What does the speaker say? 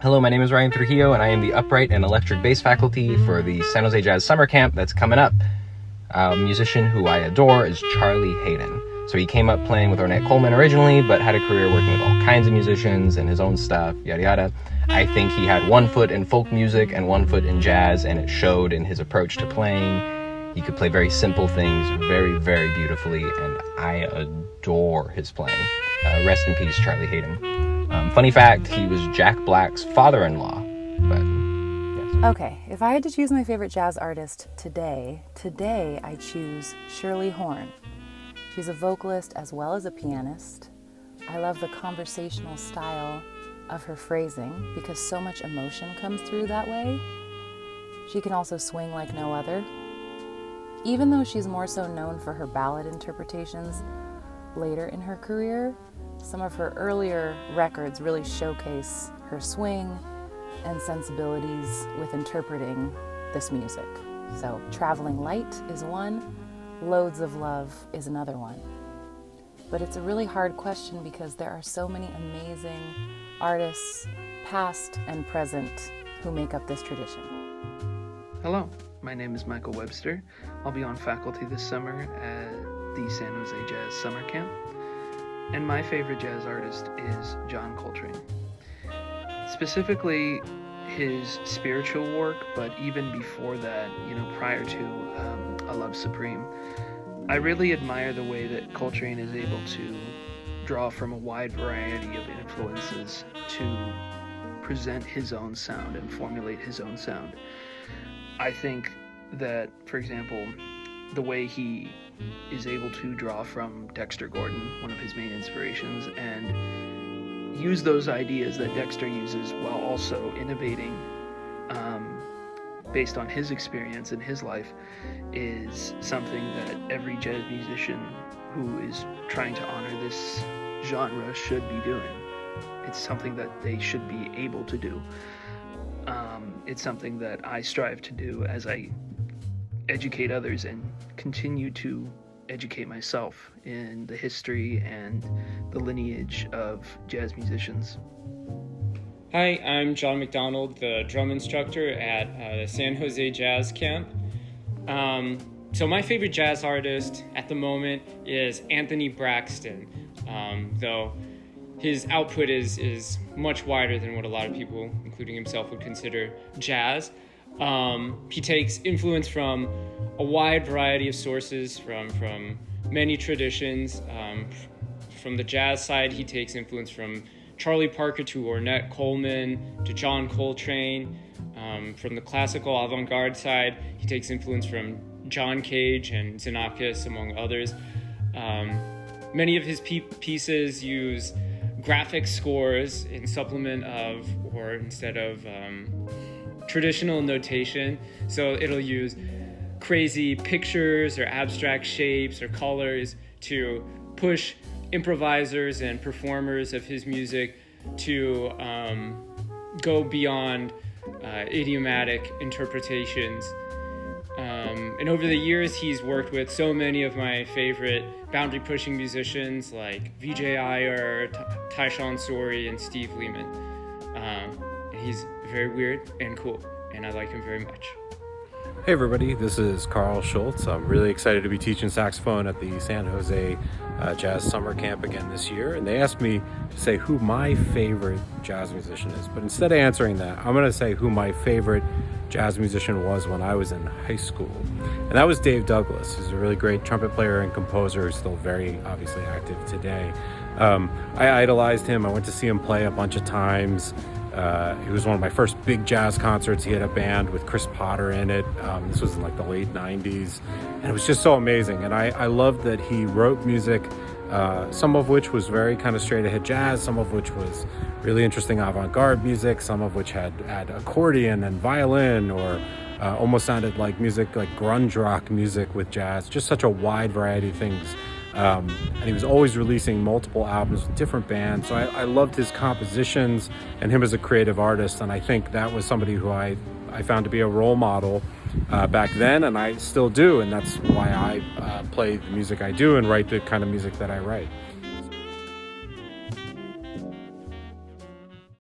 Hello, my name is Ryan Trujillo, and I am the upright and electric bass faculty for the San Jose Jazz Summer Camp that's coming up. A musician who I adore is Charlie Hayden. So he came up playing with Ornette Coleman originally, but had a career working with all kinds of musicians and his own stuff, yada yada. I think he had one foot in folk music and one foot in jazz, and it showed in his approach to playing. He could play very simple things very, very beautifully, and I adore his playing. Rest in peace, Charlie Hayden. Funny fact, he was Jack Black's father-in-law. But yes. Okay, if I had to choose my favorite jazz artist today I choose Shirley Horn. She's a vocalist as well as a pianist. I love the conversational style of her phrasing because so much emotion comes through that way. She can also swing like no other. Even though she's more so known for her ballad interpretations later in her career, some of her earlier records really showcase her swing and sensibilities with interpreting this music. So Traveling Light is one, Loads of Love is another one. But it's a really hard question because there are so many amazing artists, past and present, who make up this tradition. Hello, my name is Michael Webster. I'll be on faculty this summer at the San Jose Jazz Summer Camp. And my favorite jazz artist is John Coltrane. Specifically, his spiritual work, but even before that, prior to A Love Supreme, I really admire the way that Coltrane is able to draw from a wide variety of influences to present his own sound and formulate his own sound. I think that, for example, the way he is able to draw from Dexter Gordon, one of his main inspirations, and use those ideas that Dexter uses while also innovating based on his experience in his life is something that every jazz musician who is trying to honor this genre should be doing. It's something that they should be able to do. It's something that I strive to do as I educate others and continue to educate myself in the history and the lineage of jazz musicians. Hi, I'm John McDonald, the drum instructor at the San Jose Jazz Camp. So my favorite jazz artist at the moment is Anthony Braxton, though his output is much wider than what a lot of people, including himself, would consider jazz. He takes influence from a wide variety of sources, from many traditions. From the jazz side, he takes influence from Charlie Parker to Ornette Coleman to John Coltrane. From the classical avant-garde side, he takes influence from John Cage and Xenakis, among others. Many of his pieces use graphic scores in supplement of, or instead of, traditional notation. So it'll use crazy pictures or abstract shapes or colors to push improvisers and performers of his music to go beyond idiomatic interpretations. And over the years, he's worked with so many of my favorite boundary-pushing musicians like Vijay Iyer, Tyshawn Sori, and Steve Lehman. He's very weird and cool, and I like him very much. Hey everybody, this is Carl Schultz. I'm really excited to be teaching saxophone at the San Jose Jazz Summer Camp again this year, and they asked me to say who my favorite jazz musician is, but instead of answering that, I'm going to say who my favorite jazz musician was when I was in high school, and that was Dave Douglas. He's a really great trumpet player and composer who's still very obviously active today. I idolized him. I went to see him play a bunch of times. It was one of my first big jazz concerts. He had a band with Chris Potter in it. This was in like the late 90s, and it was just so amazing. And I loved that he wrote music, some of which was very kind of straight ahead jazz, some of which was really interesting avant-garde music, some of which had accordion and violin, or almost sounded like music, like grunge rock music with jazz, just such a wide variety of things. And he was always releasing multiple albums with different bands. So I loved his compositions and him as a creative artist. And I think that was somebody who I found to be a role model back then, and I still do. And that's why I play the music I do and write the kind of music that I write.